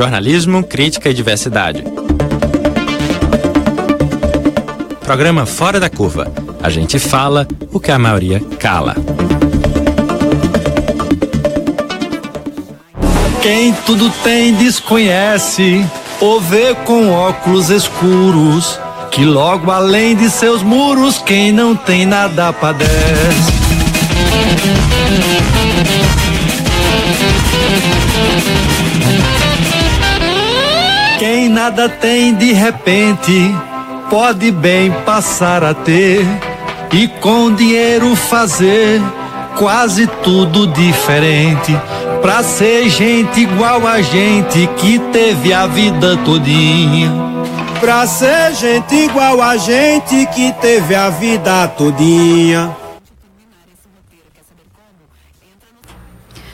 jornalismo, crítica e diversidade. Programa Fora da Curva. A gente fala o que a maioria cala. Quem tudo tem desconhece, ou vê com óculos escuros, que logo além de seus muros, quem não tem nada padece. Quem nada tem de repente, pode bem passar a ter, e com dinheiro fazer quase tudo diferente, pra ser gente igual a gente que teve a vida todinha. Pra ser gente igual a gente que teve a vida todinha.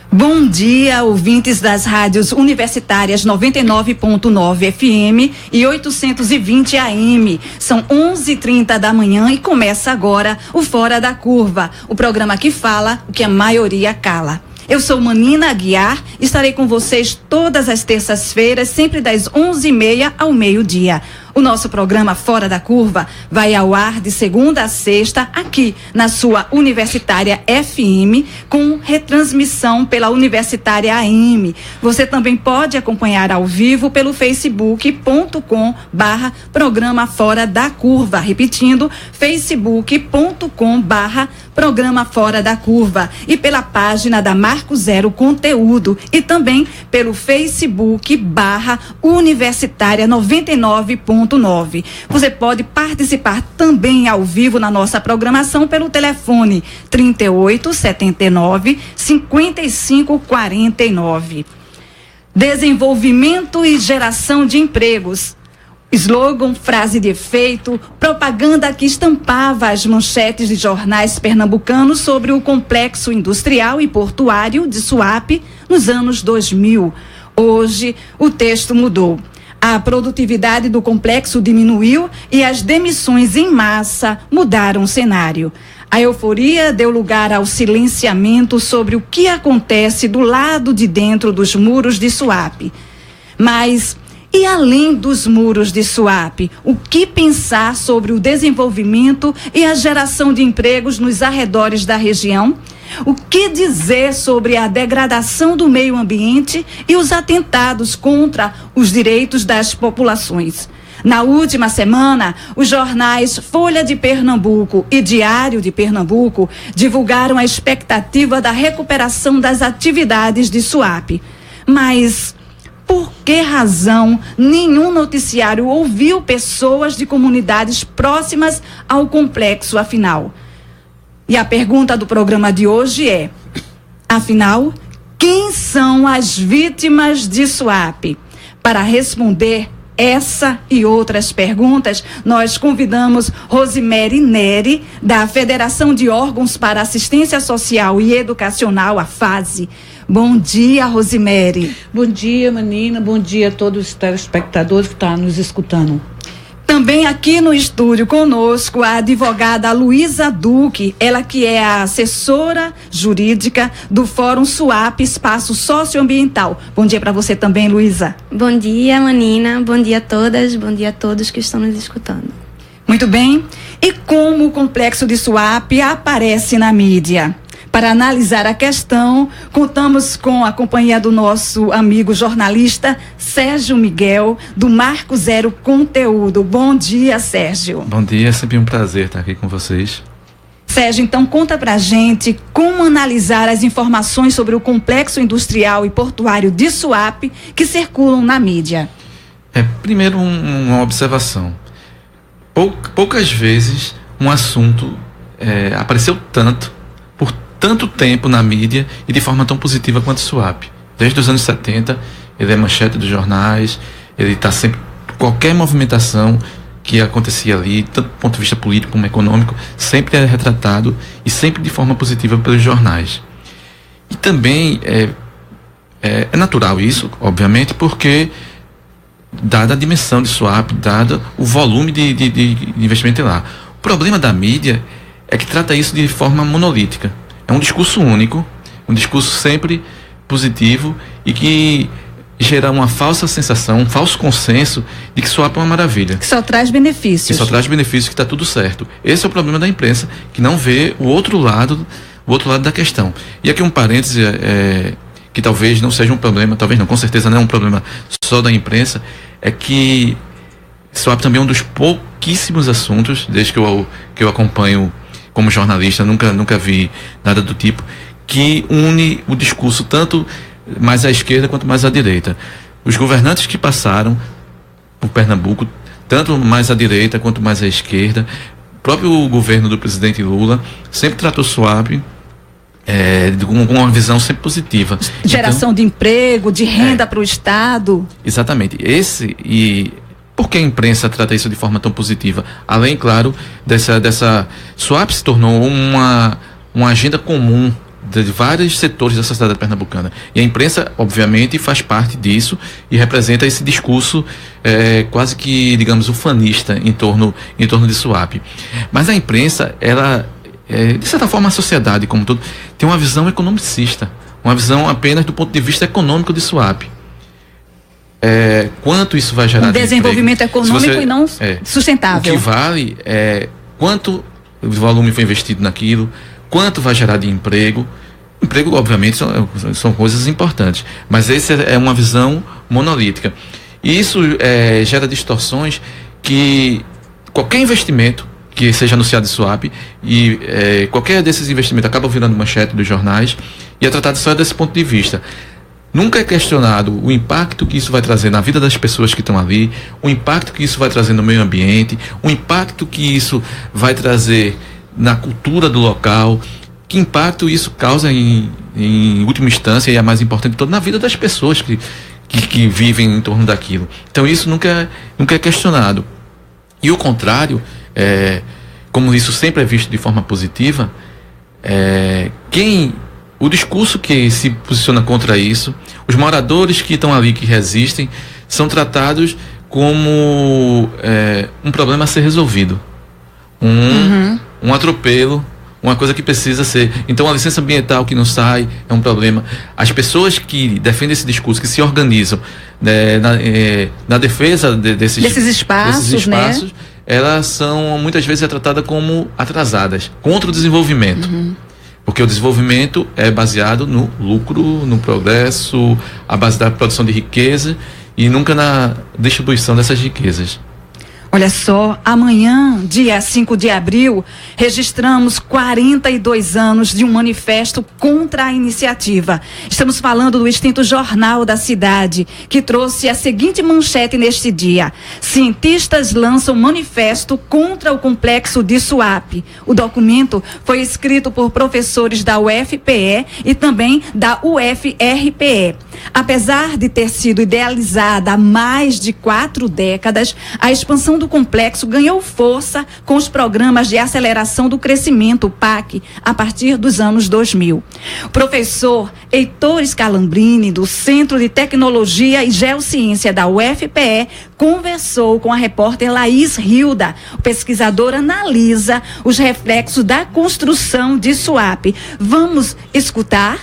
Bom dia, ouvintes das rádios universitárias 99.9 FM e 820 AM. São 11h30 da manhã e começa agora o Fora da Curva, o programa que fala o que a maioria cala. Eu sou Manina Aguiar, estarei com vocês todas as terças-feiras, sempre das 11h30 ao meio-dia. O nosso programa Fora da Curva vai ao ar de segunda a sexta, aqui na sua Universitária FM, com retransmissão pela Universitária AM. Você também pode acompanhar ao vivo pelo facebook.com/programa Fora da Curva. Repetindo, facebook.com/programa Fora da Curva. E pela página da Marco Zero Conteúdo. E também pelo facebook/Universitária 99.9. Você pode participar também ao vivo na nossa programação pelo telefone 3879-5549. Desenvolvimento e geração de empregos. Slogan, frase de efeito, propaganda que estampava as manchetes de jornais pernambucanos sobre o complexo industrial e portuário de Suape nos anos 2000. Hoje, o texto mudou. A produtividade do complexo diminuiu e as demissões em massa mudaram o cenário. A euforia deu lugar ao silenciamento sobre o que acontece do lado de dentro dos muros de Suape. Mas, e além dos muros de Suape, o que pensar sobre o desenvolvimento e a geração de empregos nos arredores da região? O que dizer sobre a degradação do meio ambiente e os atentados contra os direitos das populações? Na última semana, os jornais Folha de Pernambuco e Diário de Pernambuco divulgaram a expectativa da recuperação das atividades de Suape. Mas por que razão nenhum noticiário ouviu pessoas de comunidades próximas ao complexo, afinal? E a pergunta do programa de hoje é, afinal, quem são as vítimas de Suape? Para responder essa e outras perguntas, nós convidamos Rosemary Neri, da Federação de Órgãos para Assistência Social e Educacional, a FASE. Bom dia, Rosemary. Bom dia, Manina. Bom dia a todos os telespectadores que estão nos escutando. Também aqui no estúdio conosco a advogada Luísa Duque, ela que é a assessora jurídica do Fórum Suape Espaço Socioambiental. Bom dia para você também, Luísa. Bom dia, Manina. Bom dia a todas, bom dia a todos que estão nos escutando. Muito bem. E como o complexo de Suape aparece na mídia? Para analisar a questão, contamos com a companhia do nosso amigo jornalista Sérgio Miguel, do Marco Zero Conteúdo. Bom dia, Sérgio. Bom dia, é sempre um prazer estar aqui com vocês. Sérgio, então conta pra gente como analisar as informações sobre o complexo industrial e portuário de Suape que circulam na mídia. Primeiro uma observação. Poucas vezes um assunto apareceu por tanto tempo na mídia e de forma tão positiva quanto Suape. Desde os anos 70, ele é manchete dos jornais, ele está sempre, qualquer movimentação que acontecia ali, tanto do ponto de vista político como econômico, sempre é retratado e sempre de forma positiva pelos jornais. E também é natural isso, obviamente, porque dada a dimensão de Suape, dada o volume de investimento lá. O problema da mídia é que trata isso de forma monolítica. É um discurso único, um discurso sempre positivo e que gerar uma falsa sensação, um falso consenso de que Suape é uma maravilha. Que só traz benefícios. Que só traz benefícios, que está tudo certo. Esse é o problema da imprensa, que não vê o outro lado da questão. E aqui um parêntese, que talvez não seja um problema, talvez não, com certeza não é um problema só da imprensa, é que Suape também é um dos pouquíssimos assuntos, desde que eu acompanho como jornalista, nunca vi nada do tipo, que une o discurso tanto mais à esquerda quanto mais à direita. Os governantes que passaram por Pernambuco, tanto mais à direita quanto mais à esquerda, o próprio governo do presidente Lula sempre tratou Suape com uma visão sempre positiva. Geração de emprego, de renda para o Estado. Exatamente. Por que a imprensa trata isso de forma tão positiva? Além, claro, dessa Suape se tornou uma agenda comum de vários setores da sociedade pernambucana. E a imprensa, obviamente, faz parte disso e representa esse discurso quase que, digamos, ufanista em torno de Suape. Mas a imprensa, ela, de certa forma, a sociedade como todo, tem uma visão economicista, uma visão apenas do ponto de vista econômico de Suape. Quanto isso vai gerar de desenvolvimento econômico e não sustentável. O que vale é quanto o volume foi investido naquilo, quanto vai gerar de emprego. Emprego, obviamente, são coisas importantes, mas essa é uma visão monolítica. E isso gera distorções que qualquer investimento que seja anunciado em Suape, e qualquer desses investimentos acaba virando manchete dos jornais e é tratado só desse ponto de vista. Nunca é questionado o impacto que isso vai trazer na vida das pessoas que estão ali, o impacto que isso vai trazer no meio ambiente, o impacto que isso vai trazer na cultura do local, que impacto isso causa em última instância, e a mais importante de toda, na vida das pessoas que vivem em torno daquilo. Então isso nunca é questionado. E o contrário, como isso sempre é visto de forma positiva, o discurso que se posiciona contra isso, os moradores que estão ali, que resistem, são tratados como um problema a ser resolvido. Um atropelo, uma coisa que precisa ser. Então a licença ambiental que não sai é um problema. As pessoas que defendem esse discurso, que se organizam na defesa desses espaços, né? Elas são muitas vezes tratadas como atrasadas, contra o desenvolvimento. Porque o desenvolvimento é baseado no lucro, no progresso, a base da produção de riqueza e nunca na distribuição dessas riquezas. Olha só, amanhã, dia 5 de abril, registramos 42 anos de um manifesto contra a iniciativa. Estamos falando do extinto Jornal da Cidade, que trouxe a seguinte manchete neste dia: cientistas lançam manifesto contra o complexo de Suape. O documento foi escrito por professores da UFPE e também da UFRPE. Apesar de ter sido idealizada há mais de 4 décadas, a expansão do complexo ganhou força com os programas de aceleração do crescimento, PAC, a partir dos anos 2000. O professor Heitor Scalambrini, do Centro de Tecnologia e Geociência da UFPE, conversou com a repórter Laís Hilda. O pesquisador analisa os reflexos da construção de Suape. Vamos escutar?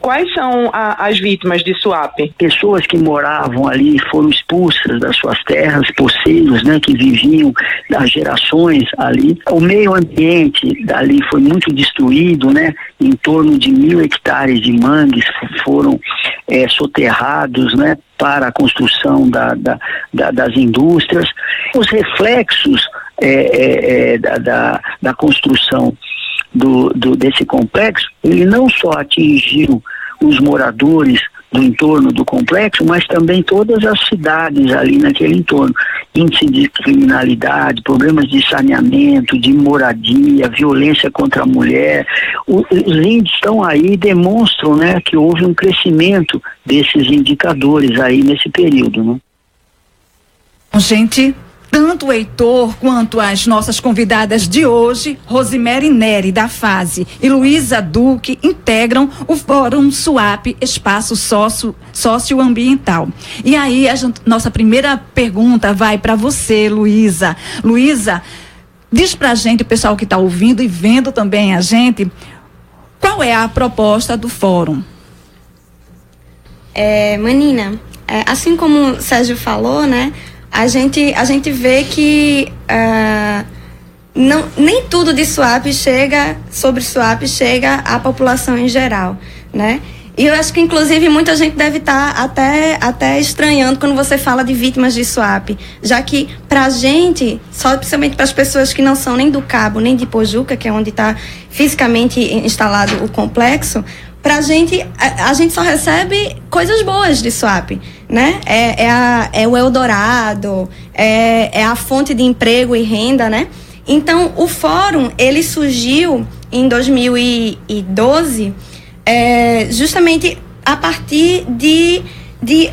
Quais são as vítimas de Suape? Pessoas que moravam ali foram expulsas das suas terras, poceiros, né, que viviam há gerações ali. O meio ambiente dali foi muito destruído, né? Em torno de 1.000 hectares de mangues foram soterrados, né, para a construção das indústrias. Os reflexos da construção desse complexo, ele não só atingiu os moradores do entorno do complexo, mas também todas as cidades ali naquele entorno. Índice de criminalidade, problemas de saneamento, de moradia, violência contra a mulher. Os índices estão aí e demonstram, né, que houve um crescimento desses indicadores aí nesse período, né? Gente, tanto o Heitor quanto as nossas convidadas de hoje, Rosemary Neri, da FASE, e Luísa Duque, integram o Fórum Suape Espaço Socioambiental. E aí, nossa primeira pergunta vai para você, Luísa. Luísa, diz pra gente, o pessoal que está ouvindo e vendo também a gente, qual é a proposta do Fórum? Manina, assim como o Sérgio falou, né, a gente vê que nem tudo de SUAP sobre SUAP chega à população em geral, né? E eu acho que, inclusive, muita gente deve estar até estranhando quando você fala de vítimas de SUAP, já que, pra gente, só principalmente para as pessoas que não são nem do Cabo, nem de Pojuca, que é onde está fisicamente instalado o complexo, pra gente, a gente só recebe coisas boas de SUAP, né? É o Eldorado, é a fonte de emprego e renda, né? Então, o fórum, ele surgiu em 2012, justamente a partir de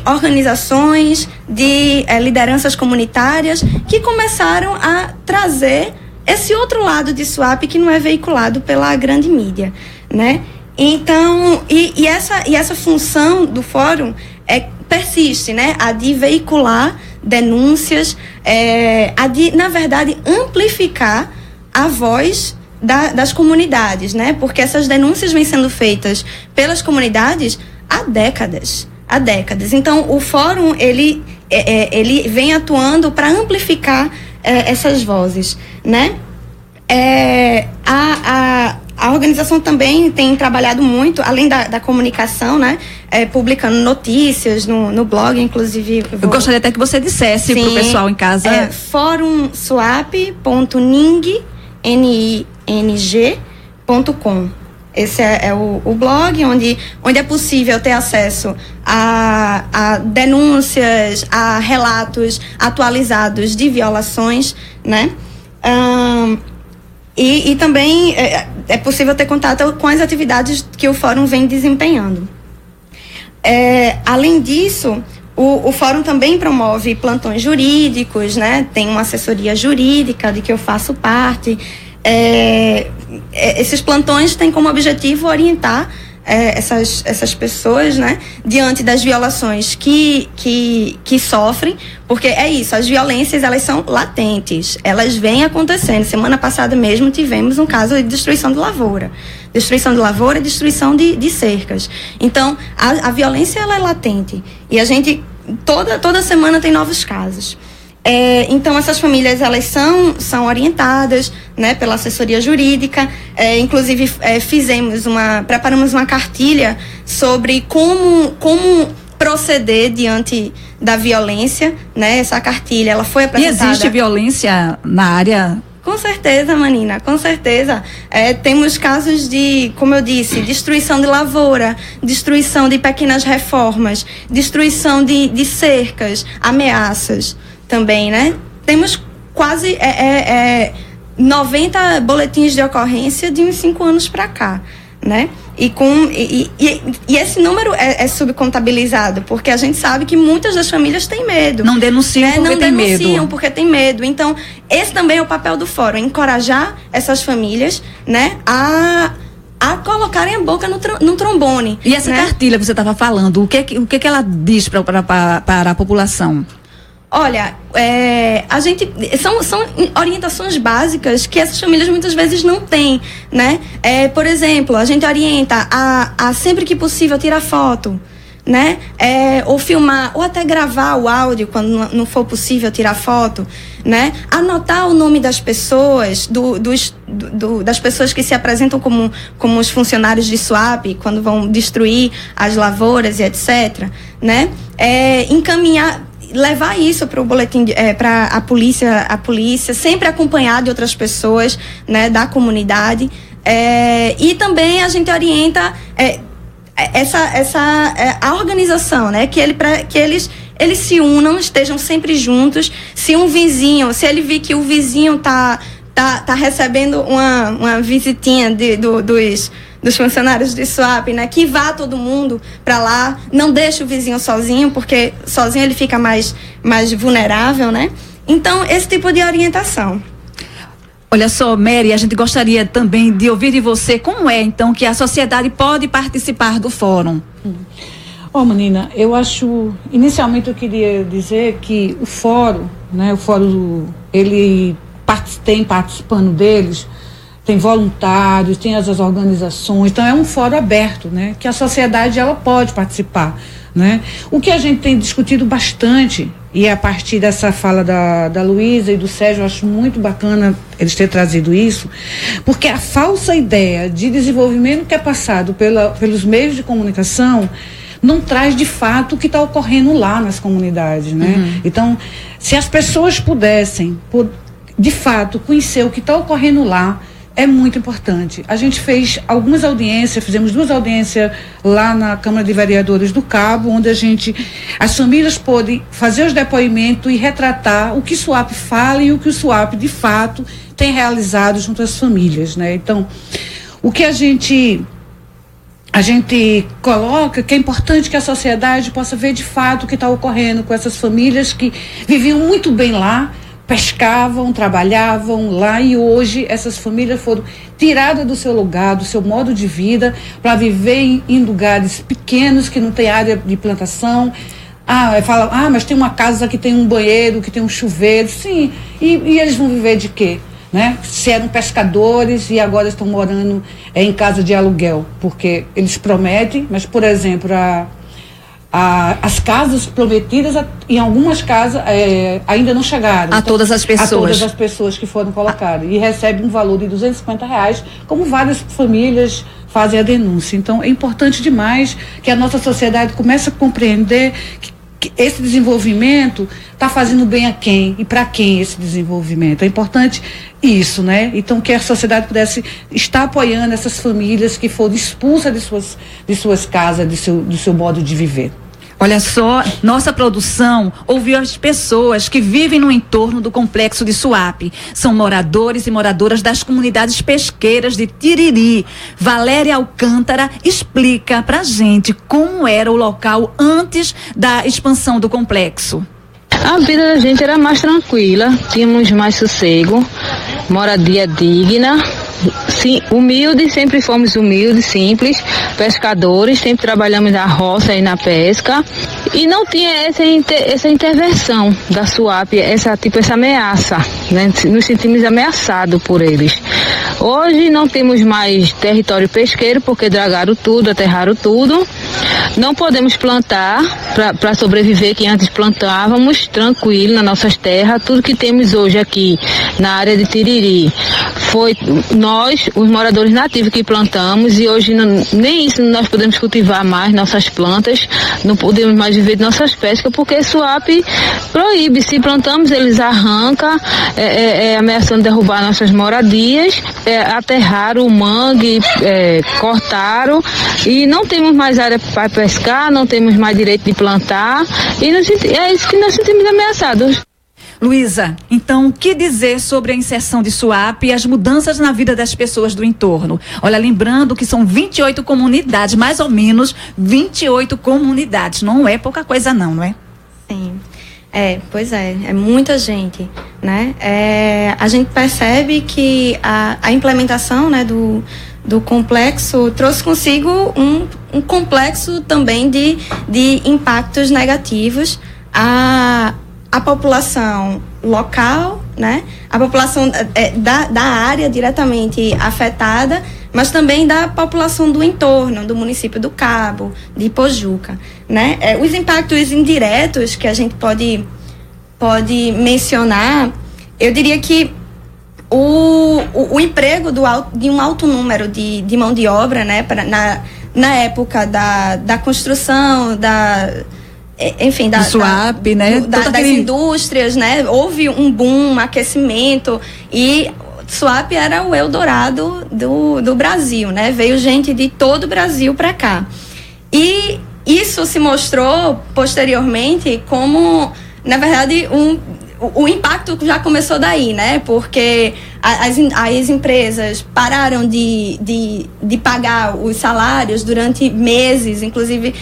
organizações, de lideranças comunitárias que começaram a trazer esse outro lado de SUAP que não é veiculado pela grande mídia, né? Então, e essa função do fórum persiste, né? A de veicular denúncias, a de, na verdade, amplificar a voz das comunidades, né? Porque essas denúncias vêm sendo feitas pelas comunidades há décadas. Então, o fórum, ele vem atuando para amplificar essas vozes, né? A organização também tem trabalhado muito, além da comunicação, né? Publicando notícias no blog, inclusive. Eu gostaria até que você dissesse para o pessoal em casa. forumsuap.ning.com. Esse é o blog onde é possível ter acesso a denúncias, a relatos atualizados de violações, né? E também é possível ter contato com as atividades que o fórum vem desempenhando. Além disso, o fórum também promove plantões jurídicos, né? Tem uma assessoria jurídica de que eu faço parte. Esses plantões têm como objetivo orientar essas pessoas, né, diante das violações que sofrem, porque é isso, as violências, elas são latentes, elas vêm acontecendo. Semana passada mesmo tivemos um caso de destruição de lavoura, destruição de cercas. Então, a violência, ela é latente, e a gente, toda semana tem novos casos. Então, essas famílias, elas são orientadas, né, pela assessoria jurídica. Inclusive, preparamos uma cartilha sobre como proceder diante da violência, né? Essa cartilha, ela foi apresentada. E existe violência na área? Com certeza, Manina, com certeza. Temos casos de, como eu disse, destruição de lavoura, destruição de pequenas reformas, destruição de cercas, ameaças também, né? Temos quase 90 boletins de ocorrência de uns 5 anos para cá, né? E esse número é subcontabilizado, porque a gente sabe que muitas das famílias têm medo. Não denunciam porque tem medo. Não denunciam porque tem medo. Então, esse também é o papel do fórum, encorajar essas famílias, né, a colocarem a boca no trombone. E essa cartilha que você estava falando, o que ela diz para a população? Olha, são orientações básicas que essas famílias muitas vezes não têm, né? Por exemplo, a gente orienta a sempre que possível tirar foto, né? Ou filmar, ou até gravar o áudio quando não for possível tirar foto, né? Anotar o nome das pessoas, das pessoas que se apresentam como os funcionários de SUAP, quando vão destruir as lavouras e etc., né? Encaminhar, levar isso para o boletim, para a polícia, sempre acompanhado de outras pessoas, né, da comunidade. E também a gente orienta a organização, né, que eles se unam, estejam sempre juntos. Se ele vir que o vizinho tá recebendo uma visitinha dos funcionários de SUAP, né, que vá todo mundo para lá, não deixe o vizinho sozinho, porque sozinho ele fica mais vulnerável, né? Então, esse tipo de orientação. Olha só, Mary, a gente gostaria também de ouvir de você como é, então, que a sociedade pode participar do fórum. Menina, eu acho, inicialmente eu queria dizer que o fórum, né, ele tem participando deles, tem voluntários, tem as organizações, então é um fórum aberto, né, que a sociedade ela pode participar. né? O que a gente tem discutido bastante, e a partir dessa fala da Luísa e do Sérgio, eu acho muito bacana eles terem trazido isso, porque a falsa ideia de desenvolvimento que é passado pelos meios de comunicação não traz de fato o que está ocorrendo lá nas comunidades, né? Então, se as pessoas pudessem, de fato, conhecer o que está ocorrendo lá, é muito importante. A gente fez algumas audiências, fizemos 2 audiências lá na Câmara de Vereadores do Cabo, onde as famílias podem fazer os depoimentos e retratar o que o SUAP fala e o que o SUAP, de fato, tem realizado junto às famílias, né? Então, o que a gente coloca que é importante que a sociedade possa ver de fato o que está ocorrendo com essas famílias que viviam muito bem lá, pescavam, trabalhavam lá, e hoje essas famílias foram tiradas do seu lugar, do seu modo de vida, para viver em lugares pequenos que não tem área de plantação. Mas tem uma casa que tem um banheiro, que tem um chuveiro. Sim, e eles vão viver de quê? Né? Se eram pescadores e agora estão morando em casa de aluguel, porque eles prometem, mas, por exemplo, as casas prometidas, em algumas casas, ainda não chegaram. A todas as pessoas. A todas as pessoas que foram colocadas. E recebem um valor de R$250, como várias famílias fazem a denúncia. Então, é importante demais que a nossa sociedade comece a compreender que esse desenvolvimento está fazendo bem a quem e para quem esse desenvolvimento. É importante isso, né? Então, que a sociedade pudesse estar apoiando essas famílias que foram expulsas de suas casas, do seu modo de viver. Olha só, nossa produção ouviu as pessoas que vivem no entorno do complexo de Suape. São moradores e moradoras das comunidades pesqueiras de Tiriri. Valéria Alcântara explica pra gente como era o local antes da expansão do complexo. A vida da gente era mais tranquila, tínhamos mais sossego, moradia digna. Sim, humilde, sempre fomos humildes, simples, pescadores, sempre trabalhamos na roça e na pesca, e não tinha essa intervenção da SUAP, essa ameaça, né? Nos sentimos ameaçados por eles. Hoje não temos mais território pesqueiro porque dragaram tudo, aterraram tudo. Não podemos plantar para sobreviver, que antes plantávamos tranquilo nas nossas terras. Tudo que temos hoje aqui na área de Tiriri foi nós, os moradores nativos, que plantamos, e hoje nem isso nós podemos cultivar mais nossas plantas, não podemos mais viver de nossas pescas, porque SUAP proíbe. Se plantamos, eles arrancam, ameaçando derrubar nossas moradias, aterraram o mangue, cortaram, e não temos mais área para pescar, não temos mais direito de plantar, e é isso que nós sentimos ameaçados. Luísa, então, o que dizer sobre a inserção de SUAP e as mudanças na vida das pessoas do entorno? Olha, lembrando que são 28 comunidades, mais ou menos 28 comunidades. Não é pouca coisa não é? Sim. Pois é muita gente, né? A gente percebe que a implementação, né, do complexo trouxe consigo um complexo também de impactos negativos a população local, né? A população da área diretamente afetada, mas também da população do entorno, do município do Cabo, de Pojuca, né? Os impactos indiretos que a gente pode mencionar, eu diria que o emprego de um alto número de mão de obra, né? Na época da construção, enfim, do SUAP, né? Das indústrias, né? Houve um boom, um aquecimento, e SUAP era o Eldorado do Brasil, né? Veio gente de todo o Brasil para cá. E isso se mostrou posteriormente como, na verdade, o impacto já começou daí, né? Porque as empresas pararam de pagar os salários durante meses. Inclusive,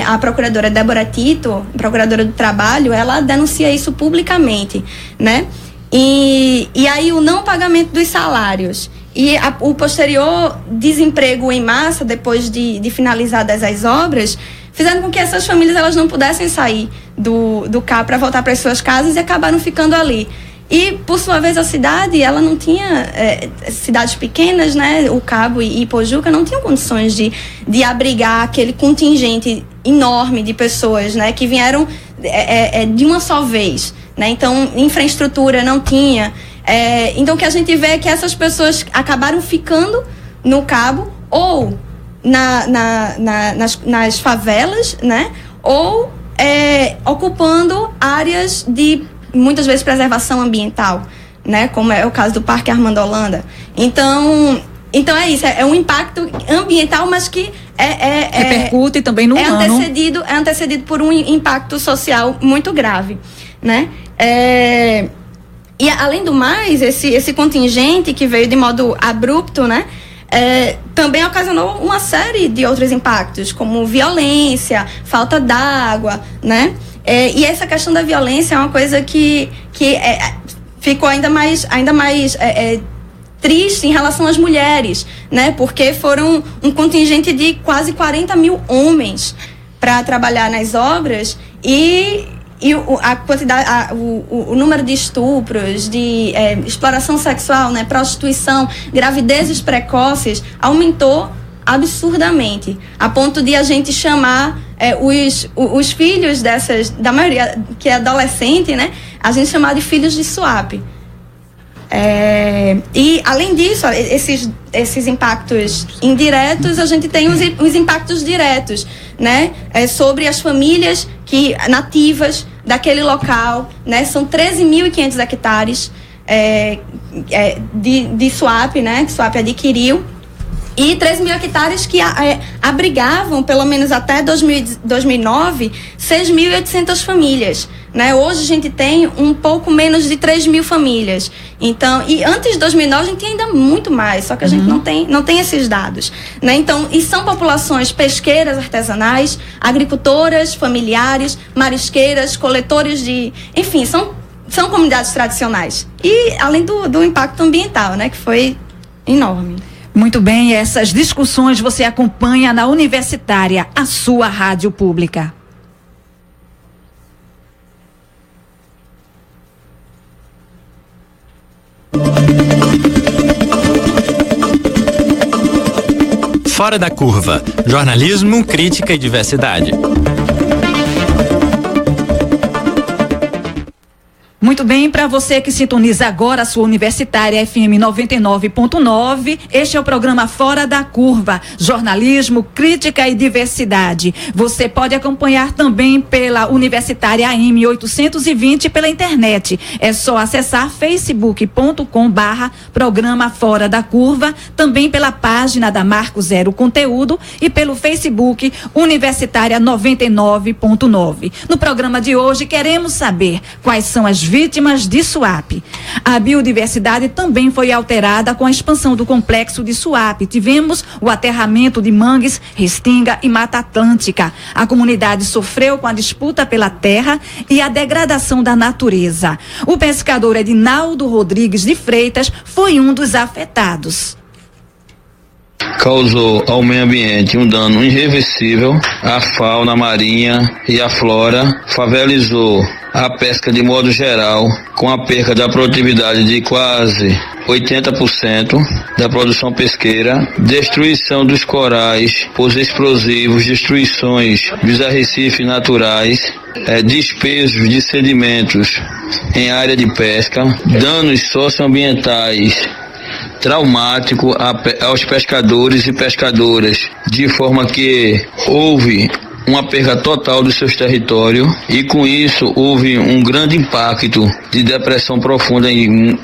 a procuradora Débora Tito, procuradora do Trabalho, ela denuncia isso publicamente, né? E aí o não pagamento dos salários e o posterior desemprego em massa, depois de finalizadas as obras, fizeram com que essas famílias elas não pudessem sair do CAP para voltar para as suas casas e acabaram ficando ali. E, por sua vez, a cidade, ela não tinha, cidades pequenas, né, o Cabo e Pojuca não tinham condições de abrigar aquele contingente enorme de pessoas, né, que vieram de uma só vez, né, então infraestrutura não tinha. Então o que a gente vê é que essas pessoas acabaram ficando no Cabo ou nas favelas, né, ou ocupando áreas de muitas vezes preservação ambiental, né, como é o caso do Parque Armando Holanda. Então é isso, é um impacto ambiental, mas que repercute também no humano. É antecedido por um impacto social muito grave, né? E além do mais, esse contingente que veio de modo abrupto, né, também ocasionou uma série de outros impactos, como violência, falta d'água, né? E essa questão da violência é uma coisa que ficou ainda mais triste em relação às mulheres, né? Porque foram um contingente de quase 40 mil homens para trabalhar nas obras e a quantidade, o número de estupros, de exploração sexual, né? Prostituição, gravidezes precoces aumentou absurdamente, a ponto de a gente chamar os filhos da maioria que é adolescente, né, a gente chamar de filhos de SUAP. E além disso, esses impactos indiretos, a gente tem os impactos diretos, né, sobre as famílias nativas daquele local, né, são 13.500 hectares de SUAP, né, que SUAP adquiriu. E 3 mil hectares que abrigavam, pelo menos até 2009, 6.800 famílias. Né? Hoje a gente tem um pouco menos de 3 mil famílias. Então, e antes de 2009 a gente tinha ainda muito mais, só que a gente não tem esses dados. Né? Então, e são populações pesqueiras artesanais, agricultoras, familiares, marisqueiras, coletores enfim, são comunidades tradicionais. E além do impacto ambiental, né, que foi enorme. Muito bem, essas discussões você acompanha na Universitária, a sua rádio pública. Fora da Curva, jornalismo, crítica e diversidade. Muito bem, para você que sintoniza agora a sua Universitária FM 99.9, este é o programa Fora da Curva, jornalismo, crítica e diversidade. Você pode acompanhar também pela Universitária AM 820 pela internet. É só acessar facebook.com/programa Fora da Curva, também pela página da Marco Zero Conteúdo e pelo Facebook Universitária 99.9. No programa de hoje queremos saber quais são as vítimas de SUAP. A biodiversidade também foi alterada com a expansão do complexo de SUAP. Tivemos o aterramento de mangues, restinga e mata atlântica. A comunidade sofreu com a disputa pela terra e a degradação da natureza. O pescador Edinaldo Rodrigues de Freitas foi um dos afetados. Causou ao meio ambiente um dano irreversível à fauna marinha e à flora, favelizou a pesca de modo geral, com a perca da produtividade de quase 80% da produção pesqueira, destruição dos corais por explosivos, destruições dos arrecifes naturais, despejos de sedimentos em área de pesca, danos socioambientais traumático aos pescadores e pescadoras, de forma que houve uma perda total dos seus territórios e com isso houve um grande impacto de depressão profunda em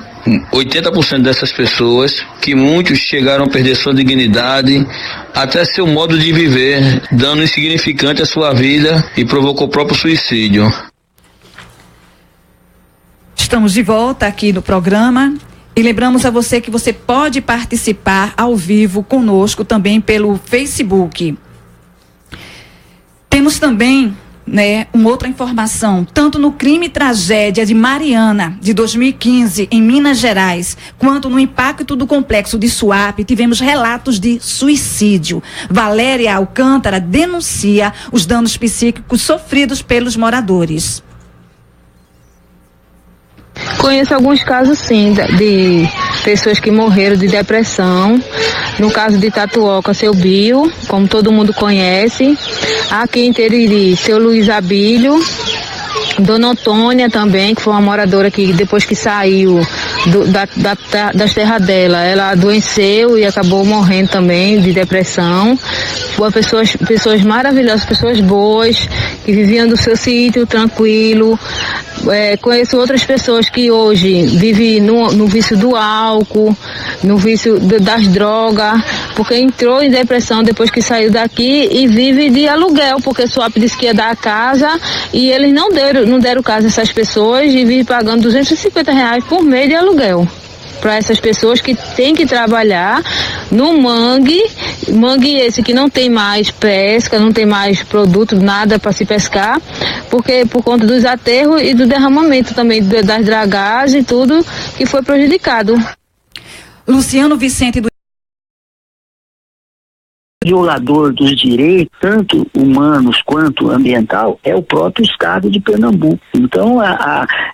80% dessas pessoas, que muitos chegaram a perder sua dignidade, até seu modo de viver, dando insignificante à sua vida e provocou o próprio suicídio. Estamos de volta aqui no programa. E lembramos a você que você pode participar ao vivo conosco também pelo Facebook. Temos também, né, uma outra informação, tanto no crime e tragédia de Mariana, de 2015, em Minas Gerais, quanto no impacto do complexo de SUAP, tivemos relatos de suicídio. Valéria Alcântara denuncia os danos psíquicos sofridos pelos moradores. Conheço alguns casos, sim, de pessoas que morreram de depressão. No caso de Tatuoca, seu Bio, como todo mundo conhece. Aqui em Teriri, seu Luiz Abílio. Dona Antônia também, que foi uma moradora que depois que saiu das terras dela, ela adoeceu e acabou morrendo também de depressão. Foram pessoas maravilhosas, pessoas boas, que viviam do seu sítio tranquilo. Conheço outras pessoas que hoje vivem no vício do álcool, no vício das drogas, porque entrou em depressão depois que saiu daqui e vive de aluguel, porque o SWAP disse que ia dar a casa e eles não deram casa a essas pessoas e vivem pagando R$250 por mês de aluguel para essas pessoas que têm que trabalhar no mangue esse que não tem mais pesca, não tem mais produto, nada para se pescar, porque por conta dos aterros e do derramamento também das dragagens e tudo que foi prejudicado. Luciano Vicente do violador dos direitos, tanto humanos quanto ambiental, é o próprio Estado de Pernambuco. Então,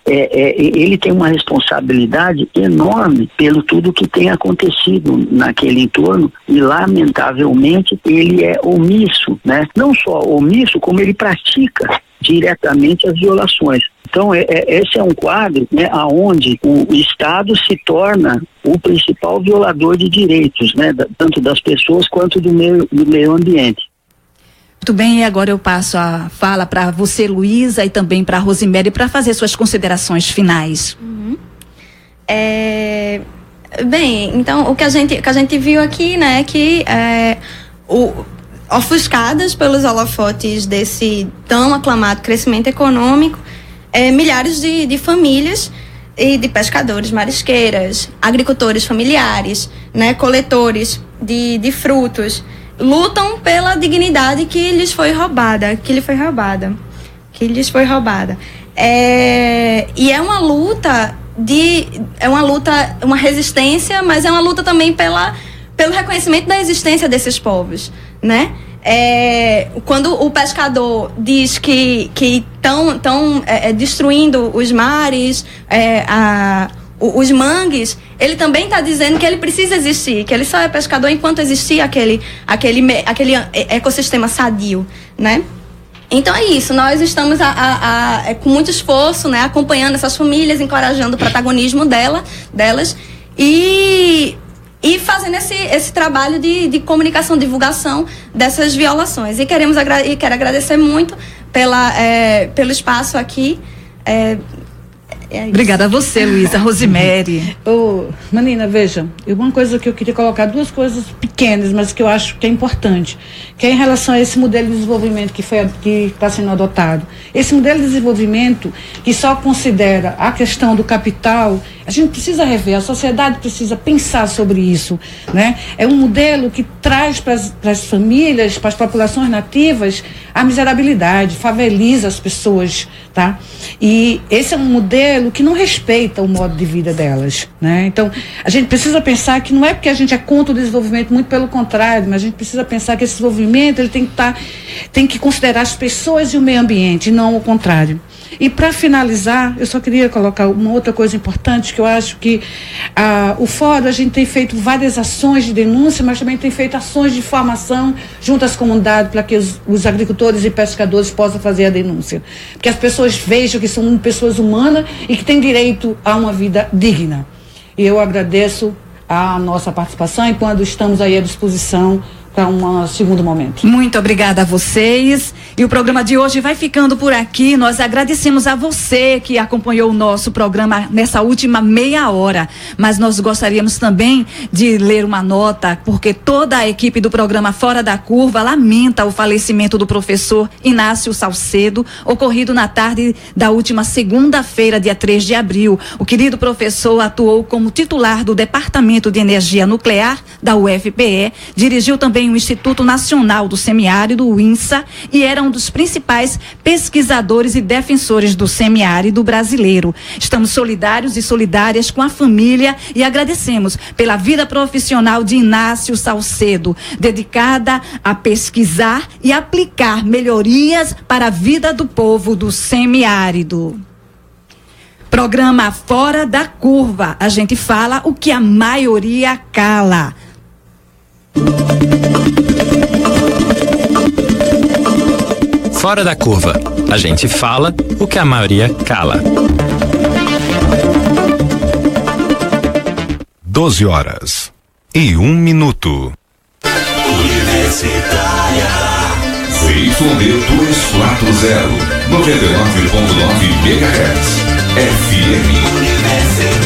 ele tem uma responsabilidade enorme pelo tudo que tem acontecido naquele entorno e, lamentavelmente, ele é omisso, né? Não só omisso, como ele pratica diretamente as violações. Então, esse é um quadro, né, onde o Estado se torna o principal violador de direitos, né, tanto das pessoas quanto do meio ambiente. Muito bem, e agora eu passo a fala para você, Luísa, e também para a Rosemary, para fazer suas considerações finais. Bem, então, o que a gente viu aqui, né, que ofuscadas pelos holofotes desse tão aclamado crescimento econômico, milhares de famílias e de pescadores, marisqueiras, agricultores familiares, né, coletores de frutos, lutam pela dignidade que lhes foi roubada, e é uma luta uma resistência, mas é uma luta também pelo reconhecimento da existência desses povos, né? Quando o pescador diz que estão destruindo os mares, os mangues, ele também está dizendo que ele precisa existir, que ele só é pescador enquanto existir aquele ecossistema sadio, né? Então é isso, nós estamos com muito esforço, né, acompanhando essas famílias, encorajando o protagonismo delas e fazendo esse trabalho de comunicação, divulgação dessas violações. E quero agradecer muito pelo espaço aqui. Obrigada a você, Luísa. Rosemary. Manina, veja, uma coisa que eu queria colocar, duas coisas pequenas, mas que eu acho que é importante, que é em relação a esse modelo de desenvolvimento que está sendo adotado. Esse modelo de desenvolvimento que só considera a questão do capital, a gente precisa rever, a sociedade precisa pensar sobre isso, né? É um modelo que traz para as famílias, para as populações nativas, a miserabilidade, faveliza as pessoas, tá? E esse é um modelo que não respeita o modo de vida delas, né? Então, a gente precisa pensar que não é porque a gente é contra o desenvolvimento, muito pelo contrário, mas a gente precisa pensar que esse desenvolvimento ele tem que considerar as pessoas e o meio ambiente, e não o contrário. E para finalizar, eu só queria colocar uma outra coisa importante, que eu acho que o Fórum, a gente tem feito várias ações de denúncia, mas também tem feito ações de formação junto às comunidades para que os agricultores e pescadores possam fazer a denúncia. Porque as pessoas vejam que são pessoas humanas e que têm direito a uma vida digna. E eu agradeço a nossa participação e quando estamos aí à disposição para um segundo momento. Muito obrigada a vocês. E o programa de hoje vai ficando por aqui. Nós agradecemos a você que acompanhou o nosso programa nessa última meia hora. Mas nós gostaríamos também de ler uma nota, porque toda a equipe do programa Fora da Curva lamenta o falecimento do professor Inácio Salcedo, ocorrido na tarde da última segunda-feira, dia 3 de abril. O querido professor atuou como titular do Departamento de Energia Nuclear da UFPE, dirigiu também o Instituto Nacional do Semiárido, o INSA, e era um dos principais pesquisadores e defensores do semiárido brasileiro. Estamos solidários e solidárias com a família e agradecemos pela vida profissional de Inácio Salcedo, dedicada a pesquisar e aplicar melhorias para a vida do povo do semiárido. Programa Fora da Curva. A gente fala o que a maioria cala. Fora da Curva. A gente fala o que a maioria cala. 12h01. Universitária ZYD 240 99.9 MHz FM.